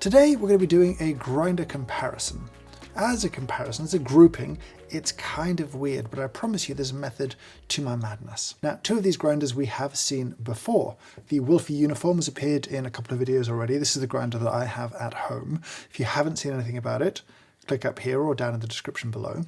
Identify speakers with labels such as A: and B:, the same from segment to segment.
A: Today we're going to be doing a grinder comparison. As a comparison, as a grouping, it's kind of weird, but I promise you there's a method to my madness. Now, two of these grinders we have seen before. The Wilfa uniform has appeared in a couple of videos already. This is the grinder that I have at home. If you haven't seen anything about it, click up here or down in the description below.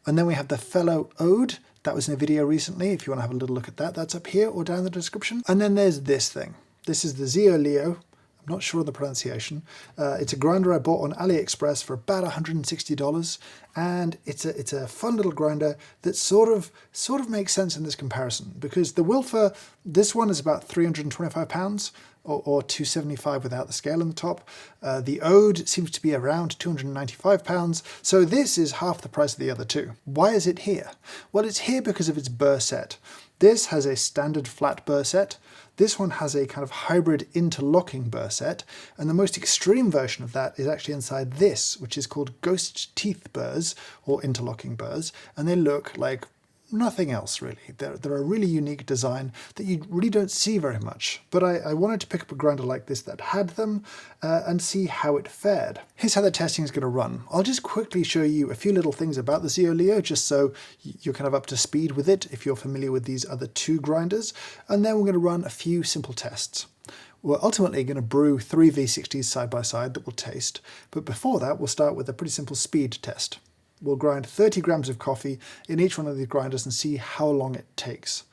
A: And then we have the Fellow Ode. That was in a video recently. If you want to have a little look at that, that's up here or down in the description. And then there's this thing. This is the XeoLeo. I'm not sure of the pronunciation. It's a grinder I bought on AliExpress for about $160, and it's a fun little grinder that sort of makes sense in this comparison, because the Wilfa, this one is about £325 or $275 without the scale on the top. The Ode seems to be around £295, so this is half the price of the other two. Why is it here? Well, it's here because of its burr set. This has a standard flat burr set. This one has a kind of hybrid interlocking burr set, and the most extreme version of that is actually inside this, which is called ghost teeth burrs or interlocking burrs, and they look like nothing else really. They're a really unique design that you really don't see very much, but I wanted to pick up a grinder like this that had them and see how it fared. Here's how the testing is going to run. I'll just quickly show you a few little things about the XeoLeo, just so you're kind of up to speed with it if you're familiar with these other two grinders, and then we're going to run a few simple tests. We're ultimately going to brew 3 V60s side by side that we'll taste, but before that we'll start with a pretty simple speed test. We'll grind 30 grams of coffee in each one of these grinders and see how long it takes.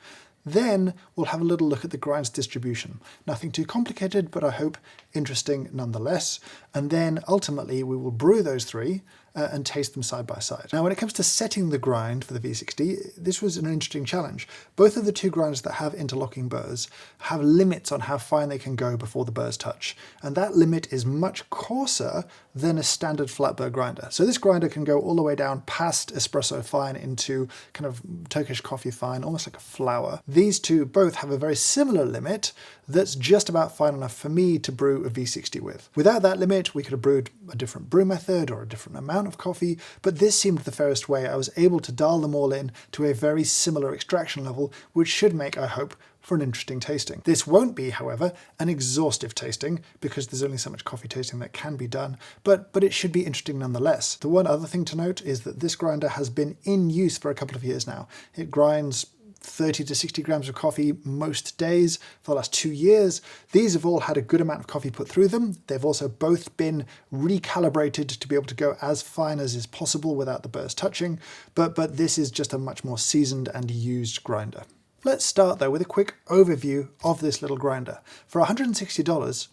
A: Then we'll have a little look at the grind's distribution. Nothing too complicated, but I hope interesting nonetheless. And then ultimately we will brew those three and taste them side by side. Now, when it comes to setting the grind for the V60, this was an interesting challenge. Both of the two grinders that have interlocking burrs have limits on how fine they can go before the burrs touch. And that limit is much coarser than a standard flat burr grinder. So this grinder can go all the way down past espresso fine into kind of Turkish coffee fine, almost like a flour. These two both have a very similar limit that's just about fine enough for me to brew a V60 with. Without that limit, we could have brewed a different brew method or a different amount of coffee, but this seemed the fairest way. I was able to dial them all in to a very similar extraction level, which should make, I hope, for an interesting tasting. This won't be, however, an exhaustive tasting, because there's only so much coffee tasting that can be done, but it should be interesting nonetheless. The one other thing to note is that this grinder has been in use for a couple of years now. It grinds 30 to 60 grams of coffee most days for the last 2 years. These have all had a good amount of coffee put through them. They've also both been recalibrated to be able to go as fine as is possible without the burrs touching, but this is just a much more seasoned and used grinder. Let's start though with a quick overview of this little grinder. For $160,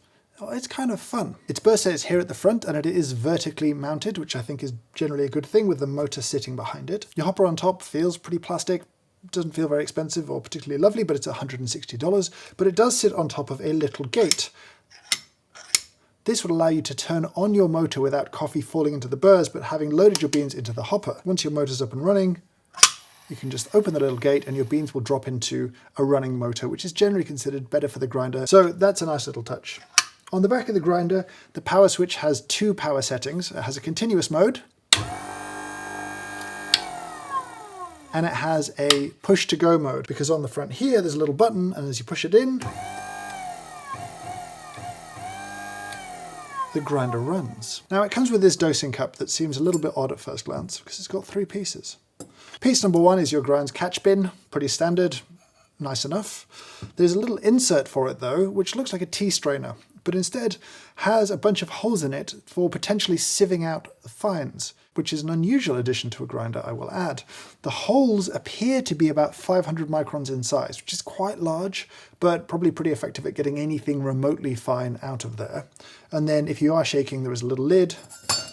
A: it's kind of fun. Its burr set is here at the front, and it is vertically mounted, which I think is generally a good thing with the motor sitting behind it. Your hopper on top feels pretty plastic. Doesn't feel very expensive or particularly lovely, but it's $160. But it does sit on top of a little gate. This would allow you to turn on your motor without coffee falling into the burrs, but having loaded your beans into the hopper. Once your motor's up and running, you can just open the little gate and your beans will drop into a running motor, which is generally considered better for the grinder. So that's a nice little touch. On the back of the grinder, the power switch has 2 power settings. It has a continuous mode, and it has a push to go mode, because on the front here there's a little button, and as you push it in, the grinder runs. Now it comes with this dosing cup that seems a little bit odd at first glance, because it's got 3 pieces. Piece number 1 is your grind's catch bin, pretty standard, nice enough. There's a little insert for it though, which looks like a tea strainer, but instead has a bunch of holes in it for potentially sieving out fines, which is an unusual addition to a grinder, I will add. The holes appear to be about 500 microns in size, which is quite large, but probably pretty effective at getting anything remotely fine out of there. And then if you are shaking, there is a little lid,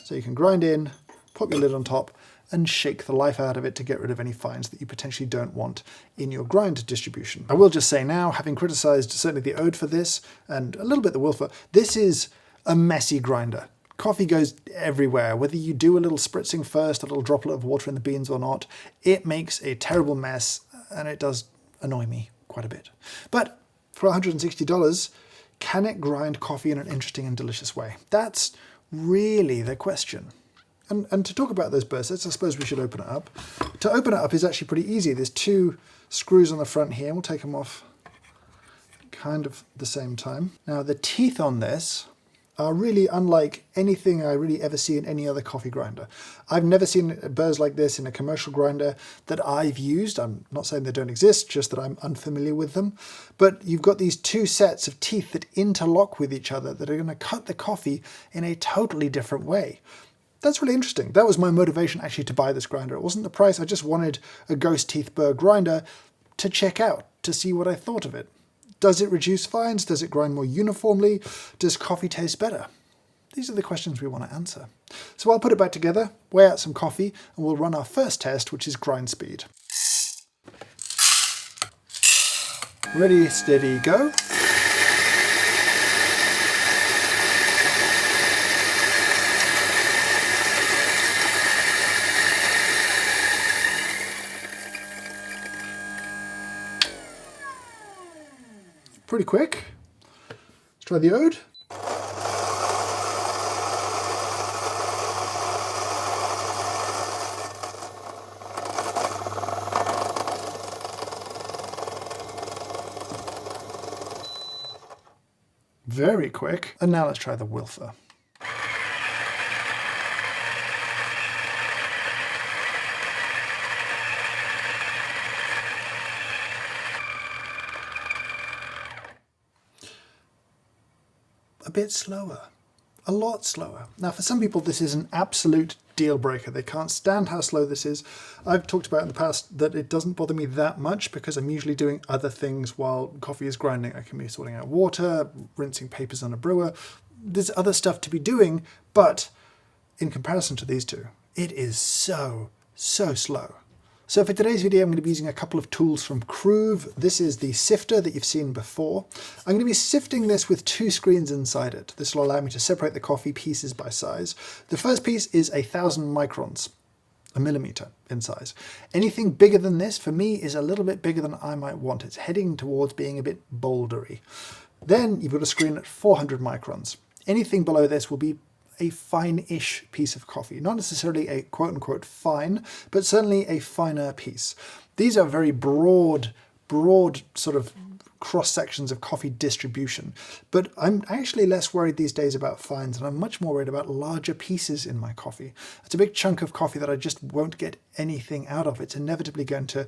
A: so you can grind in, pop your lid on top, and shake the life out of it to get rid of any fines that you potentially don't want in your grind distribution. I will just say now, having criticised certainly the Ode for this, and a little bit the Wilfa, this is a messy grinder. Coffee goes everywhere. Whether you do a little spritzing first, a little droplet of water in the beans or not, it makes a terrible mess, and it does annoy me quite a bit. But for $160, can it grind coffee in an interesting and delicious way? That's really the question. And to talk about those burr sets, I suppose we should open it up. To open it up is actually pretty easy. There's 2 screws on the front here. We'll take them off kind of the same time. Now the teeth on this are really unlike anything I really ever see in any other coffee grinder. I've never seen burrs like this in a commercial grinder that I've used. I'm not saying they don't exist, just that I'm unfamiliar with them. But you've got these two sets of teeth that interlock with each other that are going to cut the coffee in a totally different way. That's really interesting. That was my motivation actually to buy this grinder. It wasn't the price, I just wanted a ghost teeth burr grinder to check out, to see what I thought of it. Does it reduce fines? Does it grind more uniformly? Does coffee taste better? These are the questions we want to answer. So I'll put it back together, weigh out some coffee, and we'll run our first test, which is grind speed. Ready, steady, go. Pretty quick. Let's try the ode. Very quick. And now let's try the Wilfa. A bit slower, a lot slower. Now for some people this is an absolute deal breaker. They can't stand how slow this is. I've talked about in the past that it doesn't bother me that much because I'm usually doing other things while coffee is grinding. I can be sorting out water, rinsing papers on a brewer. There's other stuff to be doing, but in comparison to these two, it is so slow. So for today's video, I'm going to be using a couple of tools from Groove. This is the sifter that you've seen before. I'm going to be sifting this with two screens inside it. This will allow me to separate the coffee pieces by size. The first piece is 1,000 microns, a millimeter in size. Anything bigger than this, for me, is a little bit bigger than I might want. It's heading towards being a bit bouldery. Then you've got a screen at 400 microns. Anything below this will be a fine-ish piece of coffee. Not necessarily a quote-unquote fine, but certainly a finer piece. These are very broad sort of cross-sections of coffee distribution. But I'm actually less worried these days about fines, and I'm much more worried about larger pieces in my coffee. It's a big chunk of coffee that I just won't get anything out of. It's inevitably going to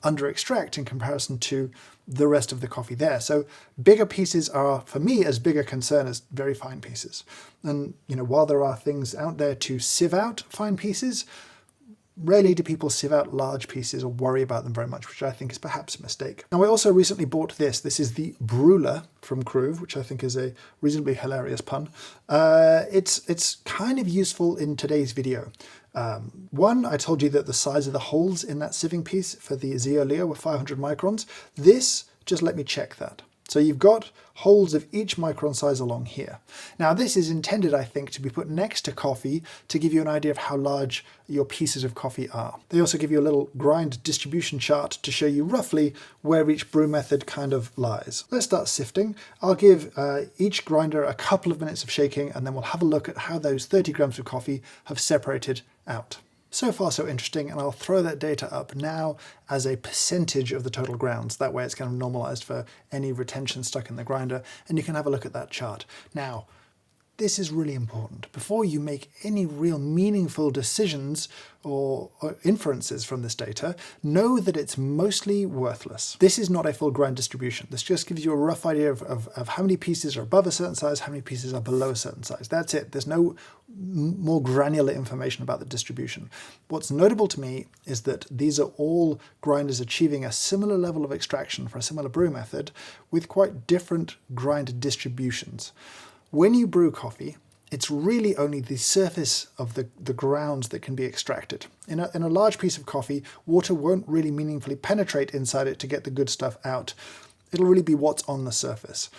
A: under-extract in comparison to the rest of the coffee there. So bigger pieces are, for me, as big a concern as very fine pieces. And, you know, while there are things out there to sieve out fine pieces, rarely do people sieve out large pieces or worry about them very much, which I think is perhaps a mistake. Now, I also recently bought this. This is the Brewler from Groove, which I think is a reasonably hilarious pun. It's kind of useful in today's video. One, I told you that the size of the holes in that sieving piece for the XeoLeo were 500 microns. This just let me check that. So you've got holes of each micron size along here. Now this is intended, I think, to be put next to coffee to give you an idea of how large your pieces of coffee are. They also give you a little grind distribution chart to show you roughly where each brew method kind of lies. Let's start sifting. I'll give each grinder a couple of minutes of shaking, and then we'll have a look at how those 30 grams of coffee have separated out. So far so interesting, and I'll throw that data up now as a percentage of the total grounds. That way it's kind of normalized for any retention stuck in the grinder, and you can have a look at that chart. Now, this is really important. Before you make any real meaningful decisions or inferences from this data, know that it's mostly worthless. This is not a full grind distribution. This just gives you a rough idea of how many pieces are above a certain size, how many pieces are below a certain size. That's it. There's no more granular information about the distribution. What's notable to me is that these are all grinders achieving a similar level of extraction for a similar brew method with quite different grind distributions. When you brew coffee, it's really only the surface of the grounds that can be extracted. In a large piece of coffee, water won't really meaningfully penetrate inside it to get the good stuff out. It'll really be what's on the surface.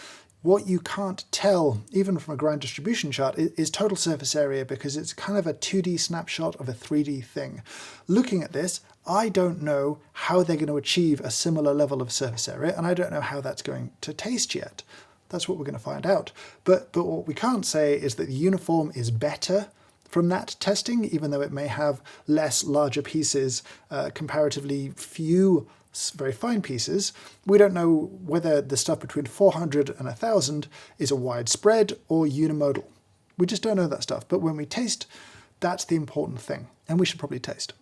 A: What you can't tell, even from a grind distribution chart, is total surface area, because it's kind of a 2D snapshot of a 3D thing. Looking at this, I don't know how they're going to achieve a similar level of surface area, and I don't know how that's going to taste yet. That's what we're going to find out. But what we can't say is that the uniform is better from that testing, even though it may have less larger pieces, comparatively few very fine pieces. We don't know whether the stuff between 400 and 1000 is a widespread or unimodal. We just don't know that stuff. But when we taste, that's the important thing. And we should probably taste.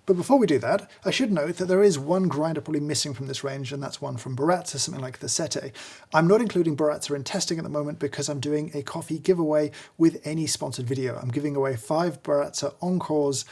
A: But before we do that, I should note that there is one grinder probably missing from this range, and that's one from Baratza, something like the Sete. I'm not including Baratza in testing at the moment because I'm doing a coffee giveaway with any sponsored video. I'm giving away 5 Baratza Encores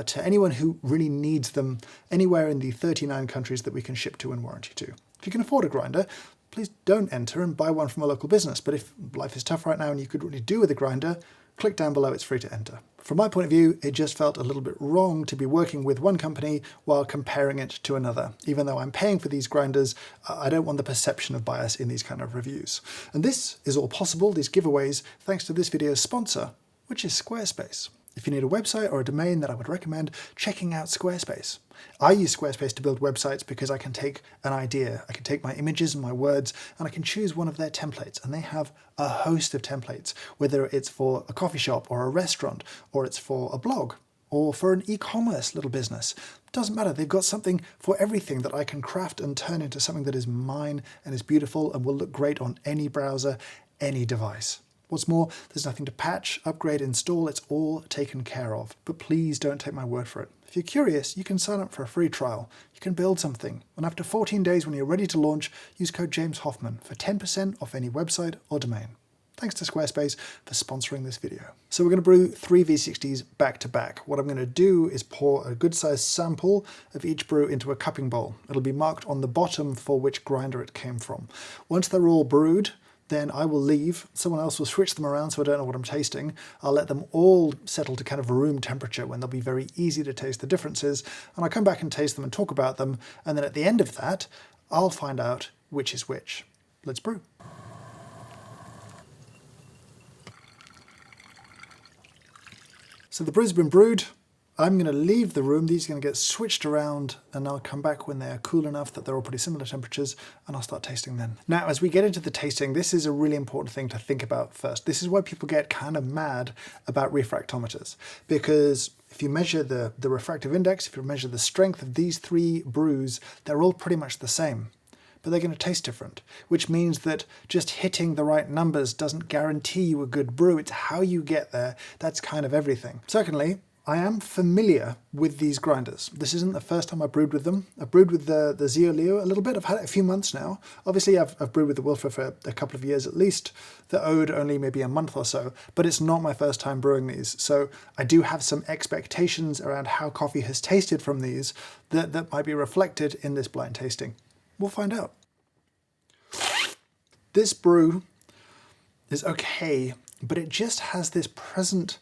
A: to anyone who really needs them anywhere in the 39 countries that we can ship to and warranty to. If you can afford a grinder, please don't enter and buy one from a local business. But if life is tough right now and you could really do with a grinder, click down below, it's free to enter. From my point of view, it just felt a little bit wrong to be working with one company while comparing it to another. Even though I'm paying for these grinders, I don't want the perception of bias in these kind of reviews. And this is all possible, these giveaways, thanks to this video's sponsor, which is Squarespace. If you need a website or a domain, then I would recommend checking out Squarespace. I use Squarespace to build websites because I can take an idea, I can take my images and my words, and I can choose one of their templates. And they have a host of templates, whether it's for a coffee shop or a restaurant, or it's for a blog, or for an e-commerce little business. Doesn't matter, they've got something for everything that I can craft and turn into something that is mine and is beautiful and will look great on any browser, any device. What's more, there's nothing to patch, upgrade, install, it's all taken care of. But please don't take my word for it. If you're curious, you can sign up for a free trial. You can build something. And after 14 days when you're ready to launch, use code James Hoffmann for 10% off any website or domain. Thanks to Squarespace for sponsoring this video. So we're going to brew 3 V60s back to back. What I'm going to do is pour a good sized sample of each brew into a cupping bowl. It'll be marked on the bottom for which grinder it came from. Once they're all brewed, then I will leave, someone else will switch them around so I don't know what I'm tasting. I'll let them all settle to kind of room temperature when they'll be very easy to taste the differences, and I'll come back and taste them and talk about them, and then at the end of that, I'll find out which is which. Let's brew. So the brew's been brewed. I'm going to leave the room, these are going to get switched around, and I'll come back when they're cool enough that they're all pretty similar temperatures, and I'll start tasting then. Now, as we get into the tasting, this is a really important thing to think about first. This is why people get kind of mad about refractometers, because if you measure the refractive index, if you measure the strength of these 3 brews, they're all pretty much the same. But they're going to taste different, which means that just hitting the right numbers doesn't guarantee you a good brew. It's how you get there. That's kind of everything. Secondly, I am familiar with these grinders. This isn't the first time I've brewed with them. I've brewed with the XeoLeo a little bit. I've had it a few months now. Obviously, I've brewed with the Wilfa for a couple of years at least. The Ode only maybe a month or so, but it's not my first time brewing these. So I do have some expectations around how coffee has tasted from these that might be reflected in this blind tasting. We'll find out. This brew is okay, but it just has this present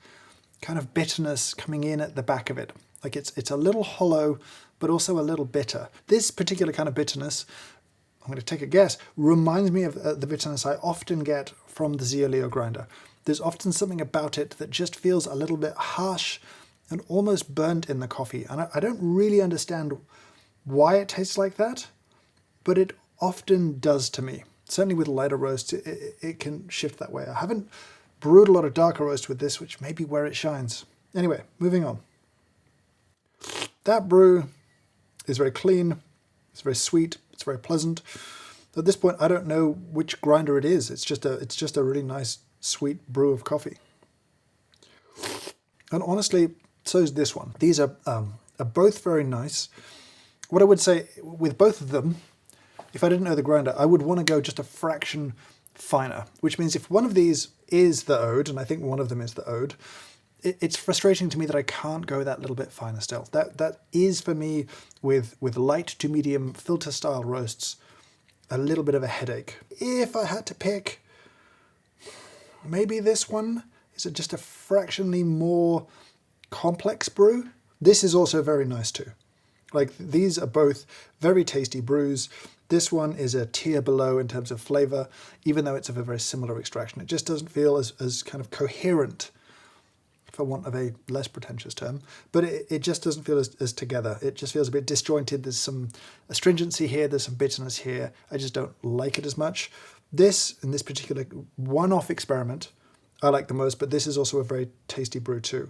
A: kind of bitterness coming in at the back of it. Like it's a little hollow, but also a little bitter. This particular kind of bitterness, I'm going to take a guess, reminds me of the bitterness I often get from the XeoLeo grinder. There's often something about it that just feels a little bit harsh and almost burnt in the coffee. And I don't really understand why it tastes like that, but it often does to me. Certainly with lighter roasts, it can shift that way. I haven't brewed a lot of darker roast with this, which may be where it shines. Anyway, moving on. That brew is very clean, it's very sweet, it's very pleasant. At this point, I don't know which grinder it is. It's just a really nice, sweet brew of coffee. And honestly, so is this one. These are both very nice. What I would say with both of them, if I didn't know the grinder, I would want to go just a fraction finer, which means if one of these is the Ode, and I think one of them is the Ode, it's frustrating to me that I can't go that little bit finer still. That is for me, with light to medium filter style roasts, a little bit of a headache. If I had to pick, maybe this one is just a fractionally more complex brew. This is also very nice too. Like, these are both very tasty brews. This one is a tier below in terms of flavor, even though it's of a very similar extraction. It just doesn't feel as kind of coherent, for want of a less pretentious term, but it just doesn't feel as together. It just feels a bit disjointed. There's some astringency here, there's some bitterness here. I just don't like it as much. This, in this particular one-off experiment, I like the most, but this is also a very tasty brew too.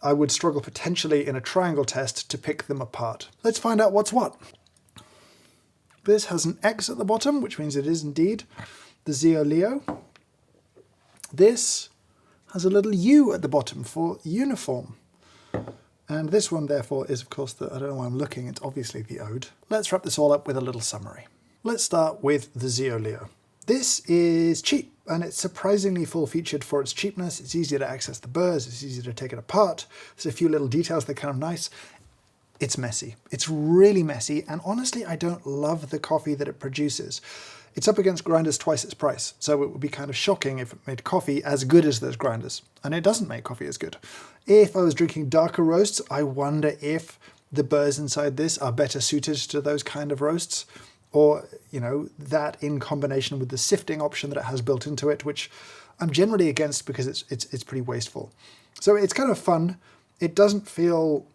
A: I would struggle potentially in a triangle test to pick them apart. Let's find out what's what. This has an X at the bottom, which means it is indeed the XeoLeo. This has a little U at the bottom for uniform. And this one, therefore, is, of course, I don't know why I'm looking, it's obviously the ode. Let's wrap this all up with a little summary. Let's start with the XeoLeo. This is cheap, and it's surprisingly full-featured for its cheapness. It's easy to access the burrs, it's easy to take it apart. There's a few little details that are kind of nice. It's messy. It's really messy, and honestly, I don't love the coffee that it produces. It's up against grinders twice its price, so it would be kind of shocking if it made coffee as good as those grinders, and it doesn't make coffee as good. If I was drinking darker roasts, I wonder if the burrs inside this are better suited to those kind of roasts, or, you know, that in combination with the sifting option that it has built into it, which I'm generally against because it's pretty wasteful. So it's kind of fun. It doesn't feel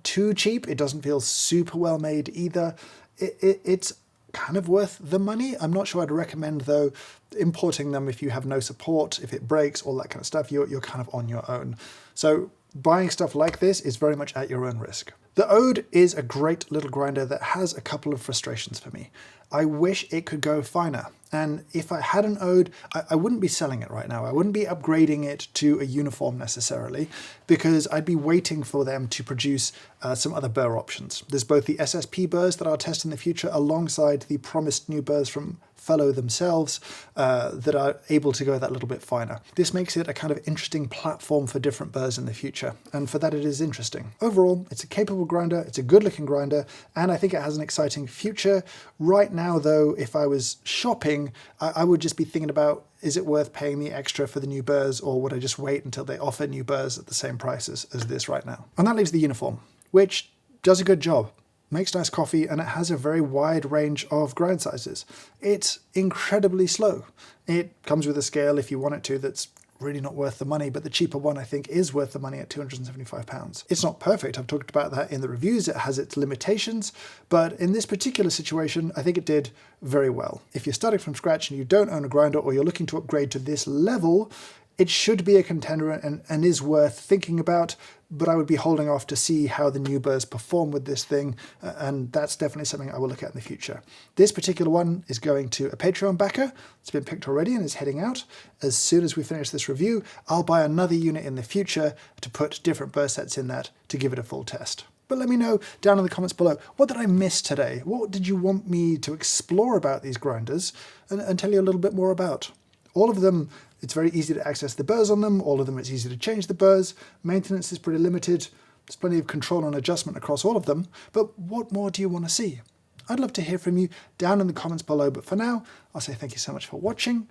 A: too cheap. It doesn't feel super well made either. It's kind of worth the money. I'm not sure I'd recommend, though, importing them if you have no support, if it breaks, all that kind of stuff. You're kind of on your own. So buying stuff like this is very much at your own risk. The Ode is a great little grinder that has a couple of frustrations for me. I wish it could go finer. And if I had an Ode, I wouldn't be selling it right now. I wouldn't be upgrading it to a uniform necessarily, because I'd be waiting for them to produce some other burr options. There's both the SSP burrs that I'll test in the future alongside the promised new burrs from Fellow themselves that are able to go that little bit finer. This makes it a kind of interesting platform for different burrs in the future, and for that it is interesting. Overall, it's a capable grinder, it's a good looking grinder, and I think it has an exciting future. Right now though, if I was shopping, I would just be thinking about, is it worth paying the extra for the new burrs, or would I just wait until they offer new burrs at the same prices as this right now? And that leaves the uniform, which does a good job. Makes nice coffee, and it has a very wide range of grind sizes. It's incredibly slow. It comes with a scale if you want it to that's really not worth the money, but the cheaper one I think is worth the money at £275. It's not perfect, I've talked about that in the reviews, it has its limitations, but in this particular situation I think it did very well. If you're starting from scratch and you don't own a grinder, or you're looking to upgrade to this level, it should be a contender and is worth thinking about, but I would be holding off to see how the new burrs perform with this thing, and that's definitely something I will look at in the future. This particular one is going to a Patreon backer. It's been picked already and is heading out. As soon as we finish this review, I'll buy another unit in the future to put different burr sets in that to give it a full test. But let me know down in the comments below, what did I miss today? What did you want me to explore about these grinders and tell you a little bit more about? All of them, it's very easy to access the burrs on them. All of them, it's easy to change the burrs. Maintenance is pretty limited. There's plenty of control and adjustment across all of them. But what more do you want to see? I'd love to hear from you down in the comments below. But for now, I'll say thank you so much for watching.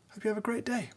A: Hope you have a great day.